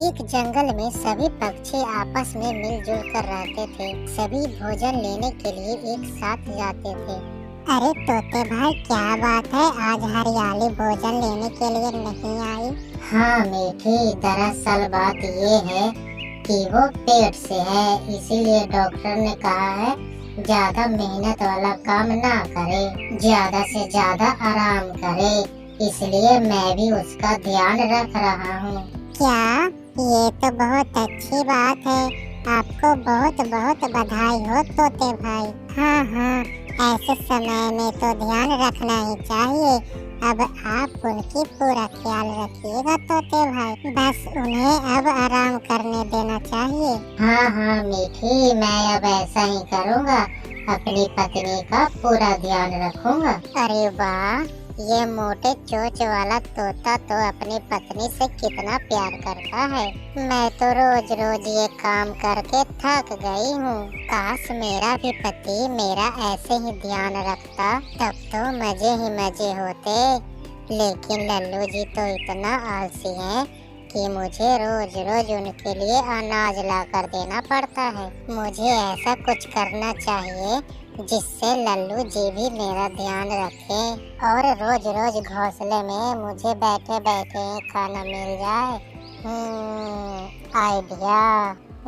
एक जंगल में सभी पक्षी आपस में मिलजुल कर रहते थे। सभी भोजन लेने के लिए एक साथ जाते थे। अरे तोते भाई, क्या बात है, आज हरियाली भोजन लेने के लिए नहीं आई? हाँ मीठी, दरअसल बात ये है कि वो पेट से है, इसीलिए डॉक्टर ने कहा है ज्यादा मेहनत वाला काम ना करे, ज्यादा से ज्यादा आराम करे, इसलिए मैं भी उसका ध्यान रख रहा हूँ। क्या? ये तो बहुत अच्छी बात है। आपको बहुत बहुत बधाई हो तोते भाई। हाँ, ऐसे समय में तो ध्यान रखना ही चाहिए। अब आप उनकी पूरा ख्याल रखिएगा तोते भाई, बस उन्हें अब आराम करने देना चाहिए। हाँ मीठी, मैं अब ऐसा ही करूँगा, अपनी पत्नी का पूरा ध्यान रखूँगा। अरे वाह, ये मोटे चोंच वाला तोता तो अपनी पत्नी से कितना प्यार करता है। मैं तो रोज रोज ये काम करके थक गई हूँ। काश मेरा भी पति मेरा ऐसे ही ध्यान रखता, तब तो मजे ही मजे होते। लेकिन लल्लू जी तो इतना आलसी हैं कि मुझे रोज रोज उनके लिए अनाज ला कर देना पड़ता है। मुझे ऐसा कुछ करना चाहिए जिससे लल्लू जी भी मेरा ध्यान रखें और रोज रोज घोंसले में मुझे बैठे बैठे खाना मिल जाए। आइडिया।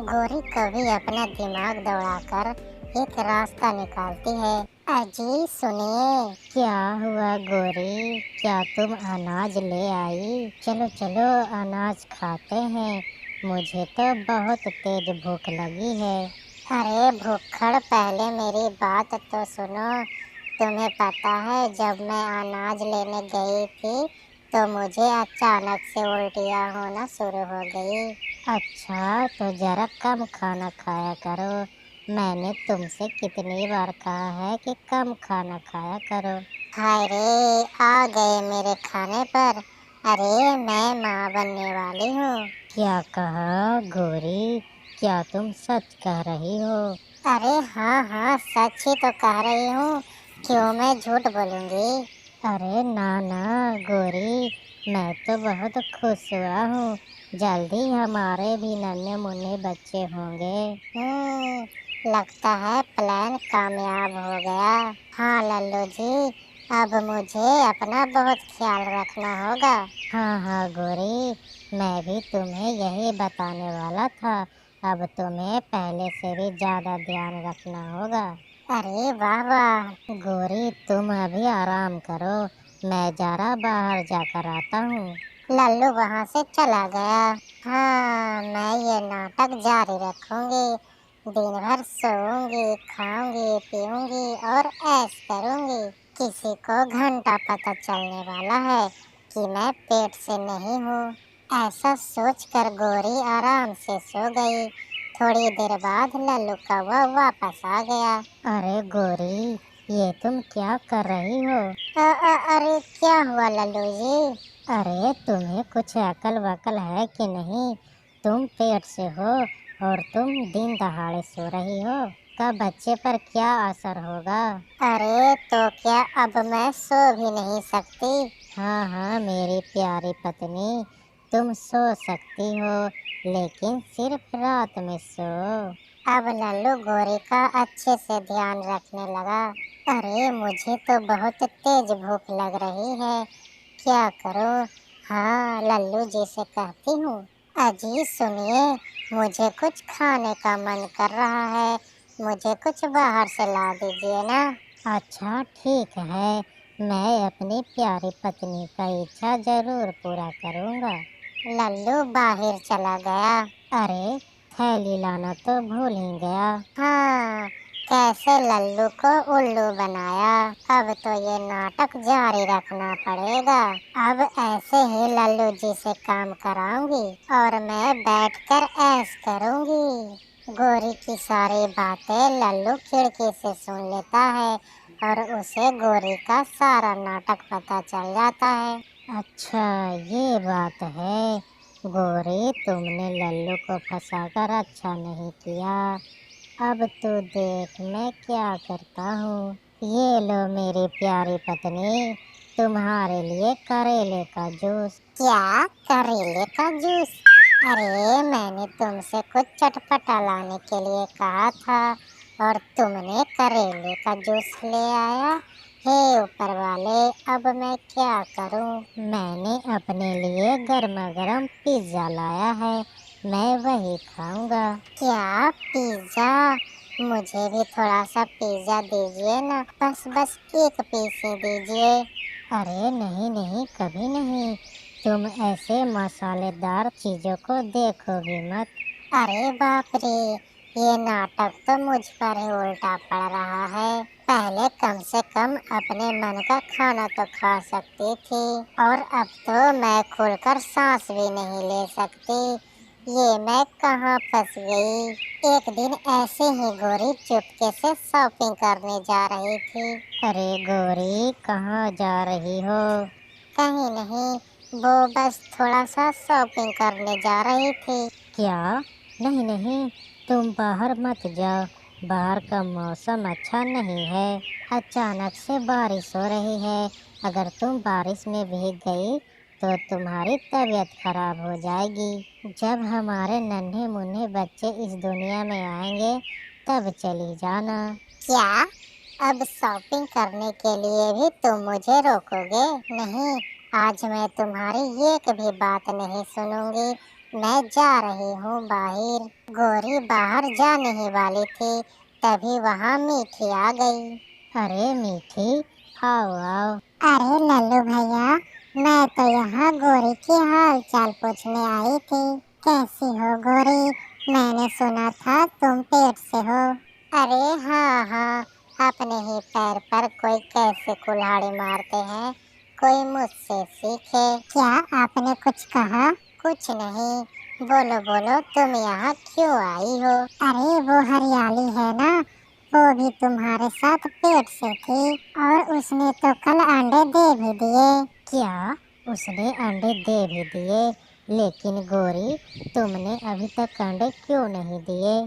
गोरी कभी अपना दिमाग दौड़ाकर एक रास्ता निकालती है। अजी सुनिए। क्या हुआ गोरी, क्या तुम अनाज ले आई? चलो चलो अनाज खाते हैं, मुझे तो बहुत तेज भूख लगी है। अरे भूखड़, पहले मेरी बात तो सुनो। तुम्हें पता है जब मैं अनाज लेने गई थी तो मुझे अचानक से उल्टियाँ होना शुरू हो गई। अच्छा, तो जरा कम खाना खाया करो। मैंने तुमसे कितनी बार कहा है कि कम खाना खाया करो। हाय रे, आ गए मेरे खाने पर। अरे मैं माँ बनने वाली हूँ। क्या कहा गोरी, क्या तुम सच कह रही हो? अरे हाँ, सच ही तो कह रही हूँ, क्यों मैं झूठ बोलूँगी? अरे ना गोरी, मैं तो बहुत खुश हुआ हूँ, जल्दी हमारे भी नन्हे मुन्ने बच्चे होंगे। लगता है प्लान कामयाब हो गया। हाँ लल्लू जी, अब मुझे अपना बहुत ख्याल रखना होगा। हाँ गोरी, मैं भी तुम्हें यही बताने वाला था, अब तुम्हें पहले से भी ज्यादा ध्यान रखना होगा। अरे वाह, गोरी तुम अभी आराम करो, मैं जरा बाहर जाकर आता हूँ। लल्लू वहाँ से चला गया। हाँ, मैं ये नाटक जारी रखूंगी, दिन भर सोऊंगी, खाऊंगी, पीऊंगी और ऐश करूंगी। किसी को घंटा पता चलने वाला है कि मैं पेट से नहीं हूँ। ऐसा सोचकर गोरी आराम से सो गई। थोड़ी देर बाद लल्लू कौवा वापस आ गया। अरे गोरी, ये तुम क्या कर रही हो? अरे क्या हुआ लल्लू जी? अरे तुम्हें कुछ अकल वकल है कि नहीं? तुम पेट से हो और तुम दिन दहाड़े सो रही हो, का बच्चे पर क्या असर होगा? अरे तो क्या अब मैं सो भी नहीं सकती? हाँ मेरी प्यारी पत्नी, तुम सो सकती हो, लेकिन सिर्फ रात में सो। अब लल्लू गोरी का अच्छे से ध्यान रखने लगा। अरे मुझे तो बहुत तेज भूख लग रही है, क्या करूं? हाँ लल्लू जी से कहती हूँ। अजी सुनिए, मुझे कुछ खाने का मन कर रहा है, मुझे कुछ बाहर से ला दीजिए ना। अच्छा ठीक है, मैं अपनी प्यारी पत्नी का इच्छा जरूर पूरा करूँगा। लल्लू बाहर चला गया। अरे थैली लाना तो भूल ही गया। हाँ, कैसे लल्लू को उल्लू बनाया। अब तो ये नाटक जारी रखना पड़ेगा। अब ऐसे ही लल्लू जी से काम कराऊंगी और मैं बैठकर ऐश करूंगी। गोरी की सारी बातें लल्लू खिड़की से सुन लेता है और उसे गोरी का सारा नाटक पता चल जाता है। अच्छा ये बात है, गोरी तुमने लल्लू को फंसाकर अच्छा नहीं किया। अब तो देख मैं क्या करता हूँ। ये लो मेरी प्यारी पत्नी, तुम्हारे लिए करेले का जूस। क्या? करेले का जूस? अरे मैंने तुमसे कुछ चटपटा लाने के लिए कहा था और तुमने करेले का जूस ले आया। हे ऊपर वाले, अब मैं क्या करूं? मैंने अपने लिए गर्मा गर्म पिज्जा लाया है, मैं वही खाऊंगा। क्या पिज्जा? मुझे भी थोड़ा सा पिज्जा दीजिए ना, बस बस एक पीस ही दीजिए। अरे नहीं नहीं, कभी नहीं, तुम ऐसे मसालेदार चीजों को देखोगी मत। अरे बाप रे, ये नाटक तो मुझ पर ही उल्टा पड़ रहा है। पहले कम से कम अपने मन का खाना तो खा सकती थी, और अब तो मैं खुलकर सांस भी नहीं ले सकती। ये मैं कहाँ फंस गई? एक दिन ऐसे ही गोरी चुपके से शॉपिंग करने जा रही थी। अरे गोरी, कहाँ जा रही हो? कहीं नहीं, वो बस थोड़ा सा शॉपिंग करने जा रही थी। क्या? नहीं नहीं, तुम बाहर मत जाओ, बाहर का मौसम अच्छा नहीं है, अचानक से बारिश हो रही है। अगर तुम बारिश में भीग गई तो तुम्हारी तबीयत खराब हो जाएगी। जब हमारे नन्हे मुन्ने बच्चे इस दुनिया में आएंगे तब चली जाना। क्या? अब शॉपिंग करने के लिए भी तुम मुझे रोकोगे? नहीं, आज मैं तुम्हारी एक भी बात नहीं सुनूंगी। मैं जा रही हूँ बाहर। गोरी बाहर जाने ही वाली थी, तभी वहाँ मीठी आ गई। अरे मीठी, आओ आओ। अरे लल्लू भैया, मैं तो यहाँ गोरी की हाल चाल पूछने आई थी। कैसी हो गोरी? मैंने सुना था तुम पेट से हो। अरे हाँ हाँ, अपने ही पैर पर कोई कैसे कुल्हाड़ी मारते हैं, कोई मुझसे सीखे। क्या आपने कुछ कहा? कुछ नहीं, बोलो बोलो, तुम यहाँ क्यों आई हो? अरे वो हरियाली है ना, वो भी तुम्हारे साथ पेट से थी, और उसने तो कल अंडे दे भी दिए। क्या? उसने अंडे दे भी दिए? लेकिन गोरी, तुमने अभी तक अंडे क्यों नहीं दिए?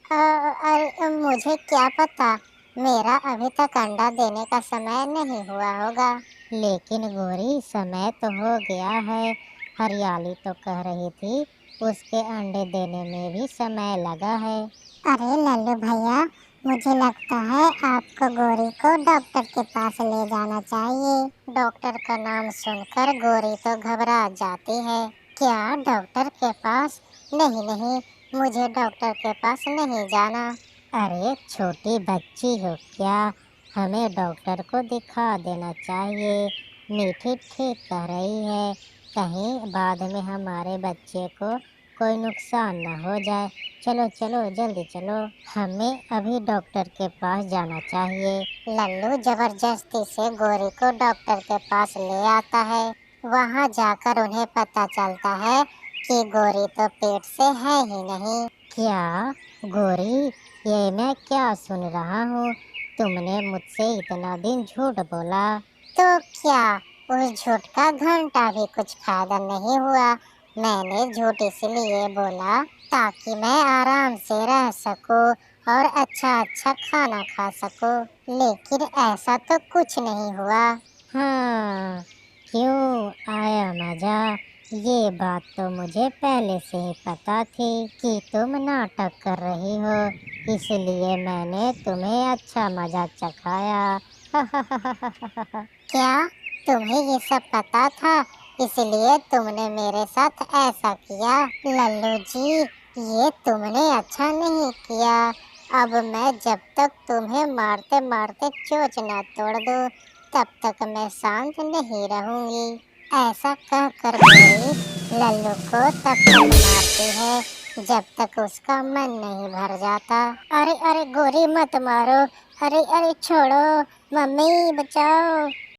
अरे मुझे क्या पता, मेरा अभी तक अंडा देने का समय नहीं हुआ होगा। लेकिन गोरी, समय तो हो गया है, हरियाली तो कह रही थी उसके अंडे देने में भी समय लगा है। अरे लल्लू भैया, मुझे लगता है आपको गोरी को डॉक्टर के पास ले जाना चाहिए। डॉक्टर का नाम सुनकर गोरी तो घबरा जाती है। क्या डॉक्टर के पास? नहीं नहीं, मुझे डॉक्टर के पास नहीं जाना। अरे छोटी बच्ची हो क्या, हमें डॉक्टर को दिखा देना चाहिए। मीठी ठीक कह रही है, कहीं बाद में हमारे बच्चे को कोई नुकसान न हो जाए। चलो चलो जल्दी चलो, हमें अभी डॉक्टर के पास जाना चाहिए। लल्लू जबरदस्ती से गोरी को डॉक्टर के पास ले आता है। वहाँ जाकर उन्हें पता चलता है कि गोरी तो पेट से है ही नहीं। क्या गोरी, ये मैं क्या सुन रहा हूँ? तुमने मुझसे इतना दिन झूठ बोला। तो क्या, उस झूठ का घंटा भी कुछ फायदा नहीं हुआ। मैंने झूठ इसलिए बोला ताकि मैं आराम से रह सकूं और अच्छा अच्छा खाना खा सकूं। लेकिन ऐसा तो कुछ नहीं हुआ। हाँ, क्यों आया मजा? ये बात तो मुझे पहले से ही पता थी कि तुम नाटक कर रही हो, इसलिए मैंने तुम्हें अच्छा मजा चखाया। क्या तुम्हें ये सब पता था, इसलिए तुमने मेरे साथ ऐसा किया? लल्लू जी, ये तुमने अच्छा नहीं किया। अब मैं जब तक तुम्हें मारते मारते चोंच ना तोड़ दूं, तब तक मैं शांत नहीं रहूंगी। ऐसा कह कर गोरी लल्लू को तब तक मारती है जब तक उसका मन नहीं भर जाता। अरे अरे गोरी मत मारो, अरे अरे छोड़ो, मम्मी बचाओ।